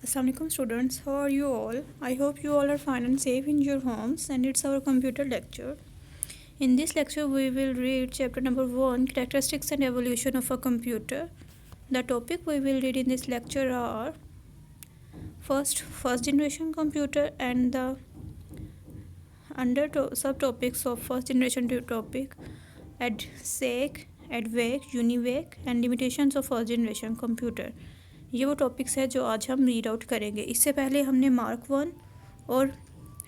Assalamualaikum students, how are you all? I hope you all are fine and safe in your homes, and it's our computer lecture. In this lecture we will read chapter number 1, Characteristics and Evolution of a Computer. The topic we will read in this lecture are first generation computer and the subtopics of first generation topic, ADSEC, ADVEC, UNIVAC and limitations of first generation computer. ये वो topics है जो आज हम read out करेंगे। इससे पहले हमने मार्क 1 और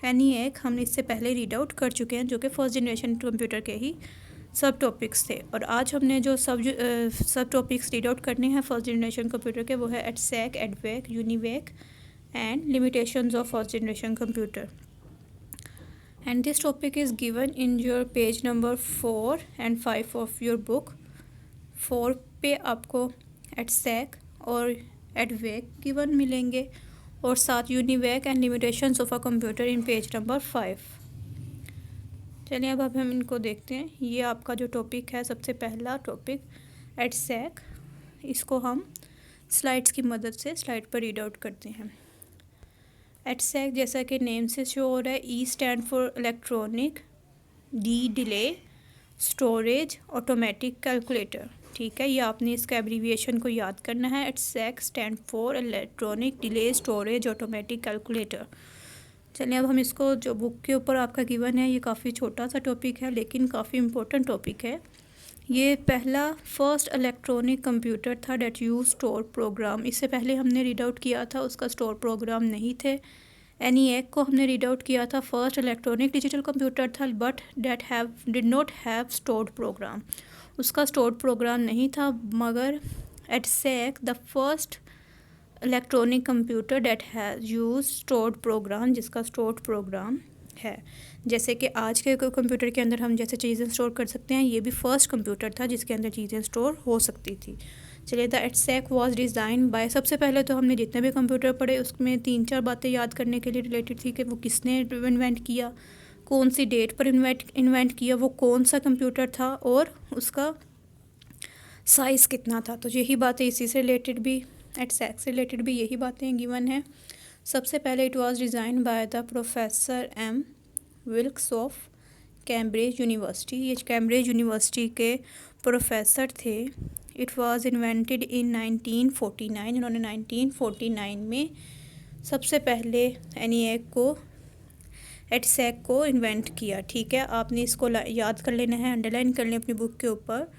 ENIAC हमने इससे पहले रीड आउट कर चुके हैं, जो कि फर्स्ट जनरेशन कंप्यूटर के ही सब टॉपिक्स थे। और आज हमने जो सब टॉपिक्स रीड आउट करने हैं फर्स्ट जनरेशन कंप्यूटर के, वो है ADSEC, ADVEC, UNIVAC and limitations of first generation computer. And this topic is given in your page number 4 and 5 of your book. 4 पे आपको ADSEC और ADVEC गिवन मिलेंगे और साथ UNIVAC and limitations of a computer in page number 5। चलिए अब हम इनको देखते हैं। ये आपका जो टॉपिक है, सबसे पहला टॉपिक ADSEC, इसको हम स्लाइड्स की मदद से स्लाइड पर रीड आउट करते हैं। ADSEC जैसा कि नेम से शो हो रहा है, E stand for electronic, D delay, storage, automatic calculator. ठीक है, ये आपने इसका एब्रीविएशन को याद करना है। ADSEC stand for electronic delay storage automatic calculator. चलिए अब हम इसको, जो बुक के ऊपर आपका गिवन है, ये काफ़ी छोटा सा टॉपिक है लेकिन काफ़ी इम्पोर्टेंट टॉपिक है। ये पहला फर्स्ट इलेक्ट्रॉनिक कंप्यूटर था डेट यूज स्टोर प्रोग्राम। इससे पहले हमने रीड आउट किया था, उसका स्टोर प्रोग्राम नहीं थे। ENIAC को हमने रीड आउट किया था, फर्स्ट इलेक्ट्रॉनिक डिजिटल कंप्यूटर था but that did not have stored program, उसका स्टोर्ड प्रोग्राम नहीं था। मगर ADSEC the first electronic computer that has use stored program, जिसका स्टोर्ड प्रोग्राम है। जैसे कि आज के कंप्यूटर के अंदर हम जैसे चीज़ें स्टोर कर सकते हैं, ये भी फर्स्ट कंप्यूटर था जिसके अंदर चीज़ें स्टोर हो सकती थी। चलिए, the ADSEC was design by, सबसे पहले तो हमने जितने भी कंप्यूटर पढ़े उसमें 3-4 बातें याद करने के लिए रिलेटेड थी कि वो किसने इन्वेंट किया, कौन सी डेट पर इन्वेंट किया, वो कौन सा कंप्यूटर था और उसका साइज़ कितना था। तो यही बातें इसी से रिलेटेड भी, ADSEC से रिलेटेड भी यही बातें गिवन है। सबसे पहले it was design by the professor M. Wilkes of Cambridge university. ये कैम्ब्रिज यूनिवर्सिटी के प्रोफेसर थे। It was invented in 1949। इन्होंने 1949 में सबसे पहले ADSEC को इन्वेंट किया। ठीक है, आपने इसको याद कर लेना है, अंडरलाइन कर लें अपनी बुक के ऊपर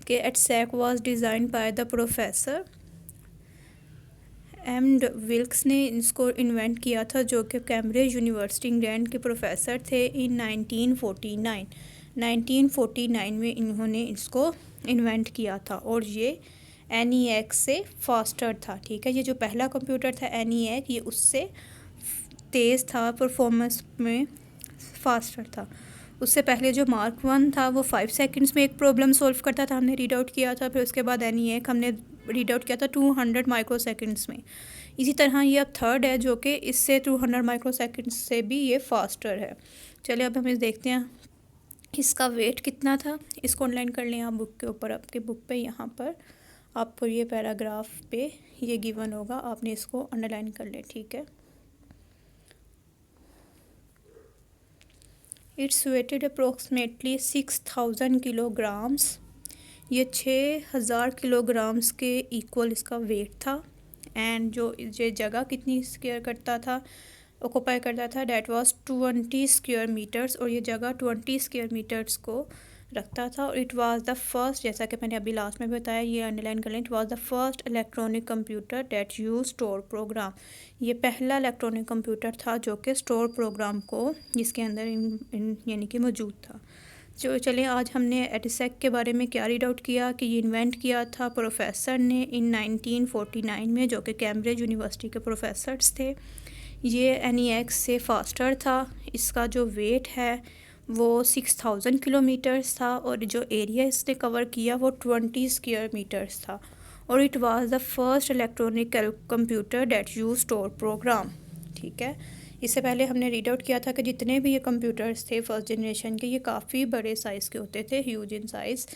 कि ADSEC was design by the professor M. Wilkes ने इसको इन्वेंट किया था, जो कि कैम्ब्रिज यूनिवर्सिटी इंग्लैंड के प्रोफेसर थे इन 1949 में इन्होंने इसको इन्वेंट किया था। और ये ENIAC से फास्टर था। ठीक है, ये जो पहला कंप्यूटर था ENIAC, ये उससे तेज़ था, परफॉर्मेंस में फास्टर था। उससे पहले जो मार्क 1 था वो 5 सेकंड्स में एक प्रॉब्लम सॉल्व करता था, हमने रीड आउट किया था। फिर उसके बाद ENIAC हमने रीड आउट किया था 200 माइक्रोसेकंड्स में। इसी तरह ये अब थर्ड है जो कि इससे 200 माइक्रोसेकंड्स से भी ये फास्टर है। चलिए अब हम इस देखते हैं इसका वेट कितना था। इसको ऑनलाइन कर लें आप बुक के ऊपर, आपके बुक पे यहाँ पर आपको ये पैराग्राफ पे ये गिवन होगा, आपने इसको अंडरलाइन कर लें। ठीक है, इट्स वेटेड अप्रोक्सीमेटली 6000 किलोग्राम्स। ये 6000 किलोग्राम्स के इक्वल इसका वेट था। एंड जो ये जगह कितनी स्क्वायर करता था, ऑक्यूपाई करता था, डैट वाज 20 स्क्वायर मीटर्स। और ये जगह 20 स्क्वायर मीटर्स को रखता था। और इट वाज द फर्स्ट, जैसा कि मैंने अभी लास्ट में बताया, ये अंडरलाइन कर लें, it was the first electronic computer that use store programme. ये पहला इलेक्ट्रॉनिक कंप्यूटर था जो कि स्टोर प्रोग्राम को जिसके अंदर यानी कि मौजूद था। जो चलिए आज हमने ADSEC के बारे में क्या रीड आउट किया कि ये इन्वेंट किया था प्रोफेसर ने इन 1949 में, जो कि कैम्ब्रिज यूनिवर्सिटी के प्रोफेसर्स थे। ये ENIAC से फास्टर था। इसका जो वेट है वो 6000 किलोमीटर्स था और जो एरिया इसने कवर किया वो 20 स्क्वायर मीटर्स था। और it was the first electronic computer that use store program. ठीक है, इससे पहले हमने रीड आउट किया था कि जितने भी ये कंप्यूटर्स थे फर्स्ट जनरेशन के, ये काफ़ी बड़े साइज़ के होते थे, ह्यूज इन साइज़,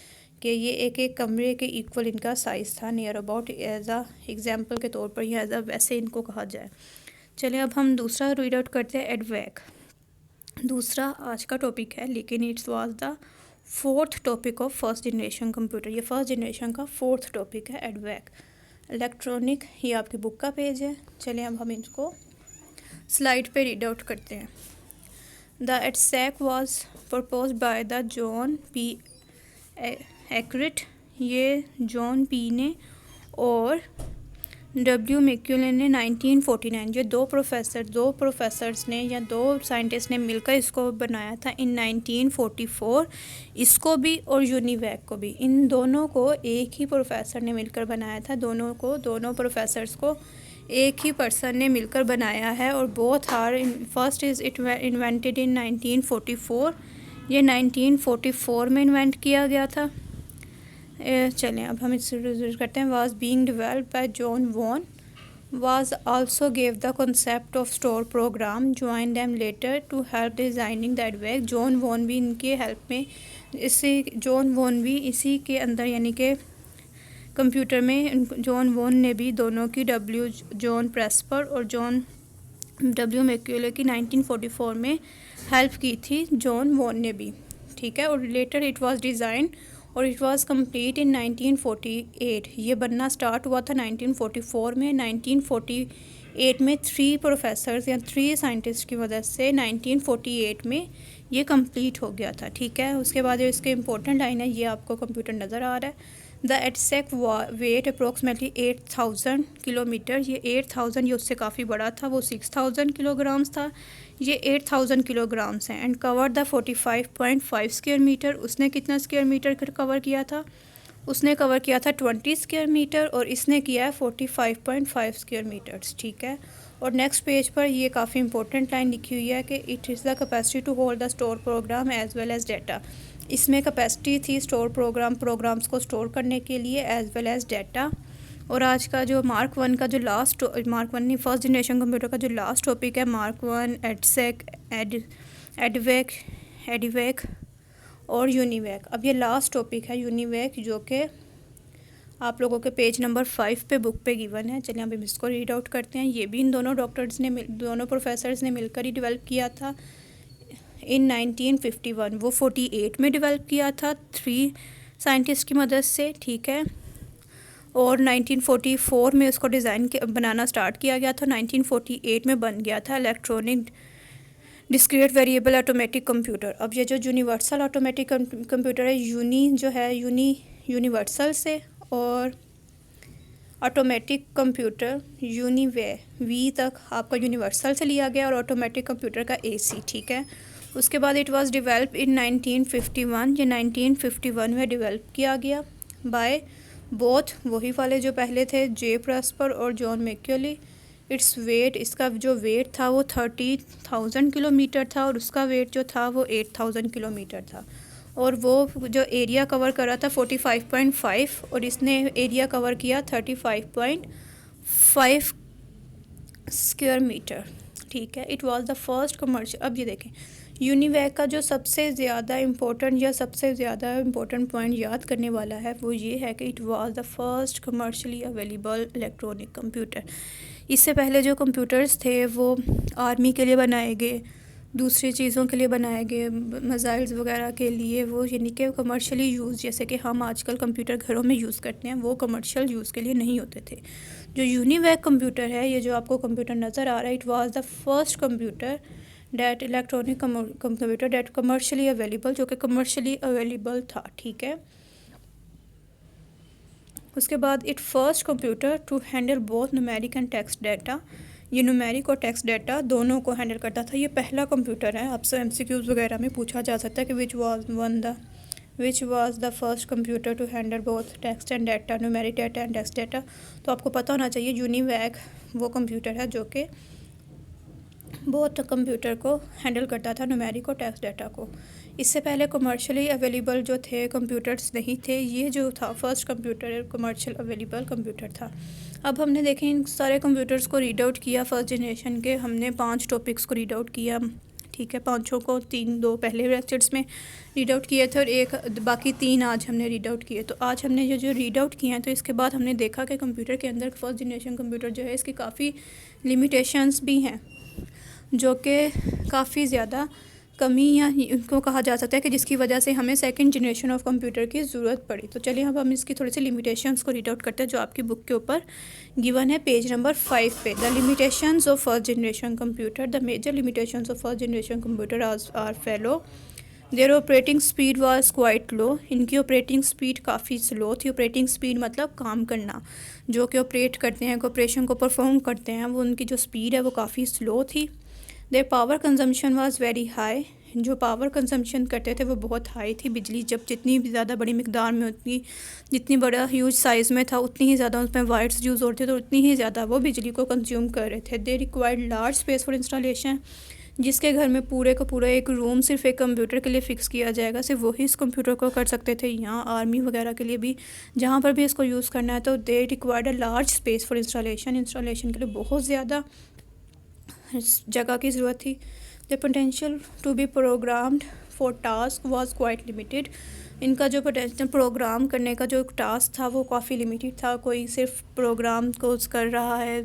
कि ये एक एक कमरे के इक्वल इनका साइज़ था, near about as a example के तौर पर या एज आ वैसे इनको कहा जाए। चलिए अब हम दूसरा रीड आउट करते हैं, एडवेक। दूसरा आज का टॉपिक है, लेकिन it's was the fourth topic of first generation computer. ये फर्स्ट जनरेशन का फोर्थ टॉपिक है, एडवेक इलेक्ट्रॉनिक। ये आपकी बुक का पेज है। चलिए अब हम इसको स्लाइड पे रीड आउट करते हैं। The EDSAC was proposed by the John P Eckert. ये जॉन पी ने और डब्ल्यू मैक्यूलन ने 1949, ये दो प्रोफेसर्स ने या दो साइंटिस्ट ने मिलकर इसको बनाया था इन 1944। इसको भी और यूनिवैक को भी, इन दोनों को एक ही प्रोफेसर ने मिलकर बनाया था। दोनों प्रोफेसर्स को एक ही पर्सन ने मिलकर बनाया है। और both are first is it invented in 1944। ये 1944 में इन्वेंट किया गया था। चलें अब हम इससे रिजल्ट करते हैं। Was being developed by John Von, was also gave the concept of store program, join them later to help designing that wake. John Von भी इनके हेल्प में, जॉन वॉन भी इसी के अंदर यानी कि कंप्यूटर में जॉन वॉन ने भी दोनों की, जॉन प्रेस्पर और डब्ल्यू मैक्यूले की 1944 में हेल्प की थी जॉन वॉन ने भी, ठीक है। और लेटर इट वाज डिज़ाइन और इट वाज कंप्लीट इन 1948। ये बनना स्टार्ट हुआ था 1944 में। 1948 में 3 प्रोफेसर्स या 3 साइंटिस्ट की वजह से 1948 में ये कंप्लीट हो गया था, ठीक है। उसके बाद इसके इम्पोर्टेंट लाइन है, ये आपको कंप्यूटर नज़र आ रहा है। The EDSAC weight approximately 8000 kilometre. ये 8000, ये उससे काफ़ी बड़ा था, वो 6000 किलोग्राम्स था, ये 8000 किलोग्राम्स हैं। And cover the 45.5 square metre. उसने कितना स्क्वायर मीटर कवर किया था? उसने कवर किया था 20 स्क्वायर मीटर और इसने किया है 45.5 स्क्वायर मीटर्स, ठीक है। और नेक्स्ट पेज पर ये काफ़ी इंपॉर्टेंट लाइन लिखी हुई है कि it is the capacity to hold the store program as well as data. इसमें कैपेसिटी थी स्टोर प्रोग्राम्स को स्टोर करने के लिए एज वेल एज डाटा। और आज का जो मार्क 1 का जो लास्ट, मार्क 1 नहीं, फर्स्ट जनरेशन कंप्यूटर का जो लास्ट टॉपिक है, मार्क 1, एडसेक, एडवेक और यूनिवैक। अब ये लास्ट टॉपिक है यूनिवैक, जो कि आप लोगों के पेज नंबर 5 पे बुक पे गिवन है। चलिए अब हम इसको रीड आउट करते हैं। ये भी इन दोनों प्रोफेसर्स ने मिलकर ही डेवलप किया था इन 1951। वो 48 में डेवलप किया था 3 साइंटिस्ट की मदद से, ठीक है। और 1944 में उसको बनाना स्टार्ट किया गया था। 1948 में बन गया था electronic discrete variable automatic computer. अब ये जो यूनिवर्सल ऑटोमेटिक कंप्यूटर है, यूनिवर्सल से, और ऑटोमेटिक कंप्यूटर वी तक आपका यूनिवर्सल से लिया गया और ऑटोमेटिक कंप्यूटर का AC, ठीक है। उसके बाद इट वाज डेवलप इन 1951। ये 1951 में डेवलप किया गया बाय बोथ, वही वाले जो पहले थे, जे प्रेस्पर और जॉन मैक्यूली। इट्स वेट, इसका जो वेट था वो 30,000 किलोमीटर था और उसका वेट जो था वो 8000 किलोमीटर था। और वो जो एरिया कवर करा था 45.5 और इसने एरिया कवर किया 35.5 स्क्वायर मीटर, ठीक है। It was the first commercial. अब ये देखें, यूनिवैक का जो सबसे ज़्यादा इम्पोर्टेंट पॉइंट याद करने वाला है वो ये है कि it was the first commercially available electronic computer. इससे पहले जो कंप्यूटर्स थे वो आर्मी के लिए बनाए गए, दूसरी चीज़ों के लिए बनाए गए, मिसाइल्स वगैरह के लिए, वो यानी कि कमर्शियली यूज़, जैसे कि हम आजकल कंप्यूटर घरों में यूज़ करते हैं, वो कमर्शियल यूज़ के लिए नहीं होते थे। जो यूनिवैक कंप्यूटर है, ये जो आपको कंप्यूटर नज़र आ रहा है, it was the first computer that electronic computer that commercially available, जो कि कमर्शियली अवेलेबल था, ठीक है। उसके बाद it first computer to handle both numeric and text data. ये न्यूमेरिक और टेक्स्ट डाटा दोनों को हैंडल करता था। ये पहला कंप्यूटर है, आपसे MCQs वगैरह में पूछा जा सकता है कि which was the first computer to handle both text and data, numeric data and text data. तो आपको पता होना चाहिए यूनिवैक वो कंप्यूटर है जो कि बहुत कंप्यूटर को हैंडल करता था, न्यूमेरिक और टेक्स्ट डाटा को। इससे पहले कमर्शियली अवेलेबल जो थे कंप्यूटर्स नहीं थे। ये जो था first computer commercial available computer था। अब हमने देखें इन सारे कंप्यूटर्स को रीड आउट किया फर्स्ट जनरेशन के, हमने 5 टॉपिक्स को रीड आउट किया, ठीक है, 5 को 2 पहले लेक्चर्स में रीड आउट किए थे और बाकी 3 आज हमने रीड आउट किए। तो आज हमने जो रीड आउट किए हैं, तो इसके बाद हमने देखा कि कंप्यूटर के अंदर फर्स्ट जनरेशन कंप्यूटर जो है इसकी काफ़ी लिमिटेशंस भी हैं, जो कि काफ़ी ज़्यादा कमी या इनको कहा जा सकता है कि जिसकी वजह से हमें सेकंड जनरेशन ऑफ कंप्यूटर की ज़रूरत पड़ी। तो चलिए अब हम इसकी थोड़ी सी लिमिटेशंस को रीड आउट करते हैं, जो आपकी बुक के ऊपर गिवन है पेज नंबर 5 पे। The limitations of first generation computer, the major limitations of first generation computer are follow. Their operating speed was quite low, इनकी ऑपरेटिंग स्पीड काफ़ी स्लो थी। ऑपरेटिंग स्पीड मतलब काम करना, जो कि ऑपरेट करते हैं, ऑपरेशन को परफॉर्म करते हैं, वो उनकी जो स्पीड है वो काफ़ी स्लो थी। Their power consumption was very high, जो पावर कंजम्पशन करते थे वो बहुत हाई थी। बिजली जब जितनी भी ज़्यादा बड़ी मिकदार में, उतनी जितनी बड़ा ह्यूज साइज़ में था, उतनी ही ज़्यादा उसमें वाइट्स यूज़ होते थे, तो उतनी ही ज़्यादा वो बिजली को कंज्यूम कर रहे थे। They required large space for installation, जिसके घर में पूरे का पूरा एक रूम सिर्फ एक कंप्यूटर के लिए फ़िक्स किया जाएगा, सिर्फ वही इस कंप्यूटर को कर सकते थे। यहाँ आर्मी वगैरह के लिए भी जहाँ पर भी इसको यूज़ करना है, तो they required a large space for installation के लिए बहुत ज़्यादा जगह की ज़रूरत थी। The potential to be programmed for task was quite limited, इनका जो पोटेंशियल प्रोग्राम करने का जो टास्क था वो काफ़ी लिमिटेड था। कोई सिर्फ प्रोग्राम को कर रहा है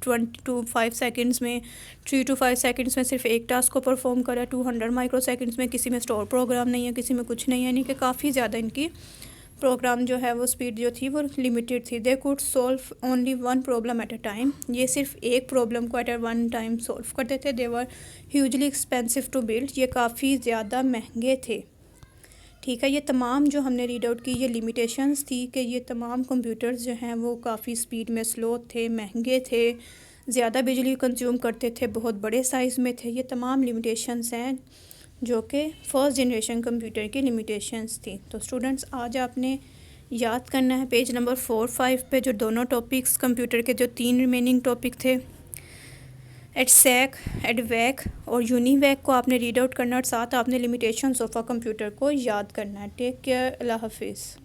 20 to 5 सेकेंड्स में, 3 to 5 सेकेंड्स में सिर्फ एक टास्क को परफॉर्म करा, 200 माइक्रो सेकेंड्स में किसी में स्टोर प्रोग्राम नहीं है, किसी में कुछ नहीं है, यानी कि काफ़ी ज़्यादा इनकी प्रोग्राम जो है वो स्पीड जो थी वो लिमिटेड थी। They could solve only 1 problem at a time, ये सिर्फ एक प्रॉब्लम को एट अ 1 टाइम सॉल्व करते थे। दे वर ह्यूजली एक्सपेंसिव टू बिल्ड, ये काफ़ी ज़्यादा महंगे थे। ठीक है, ये तमाम जो हमने रीड आउट की ये लिमिटेशंस थी कि ये तमाम कंप्यूटर्स जो हैं वो काफ़ी स्पीड में स्लो थे, महंगे थे, ज़्यादा बिजली कंज्यूम करते थे, बहुत बड़े साइज़ में थे। ये तमाम लिमिटेशंस हैं जो कि फर्स्ट जनरेशन कंप्यूटर की लिमिटेशंस थी। तो स्टूडेंट्स आज आपने याद करना है पेज नंबर 4-5 पे जो दोनों टॉपिक्स कंप्यूटर के जो 3 रिमेनिंग टॉपिक थे, एडसेक, एडवैक और यूनिवैक को आपने रीड आउट करना और साथ आपने लिमिटेशंस ऑफ अ कंप्यूटर को याद करना है। टेक केयर, अल्लाह हाफिज़।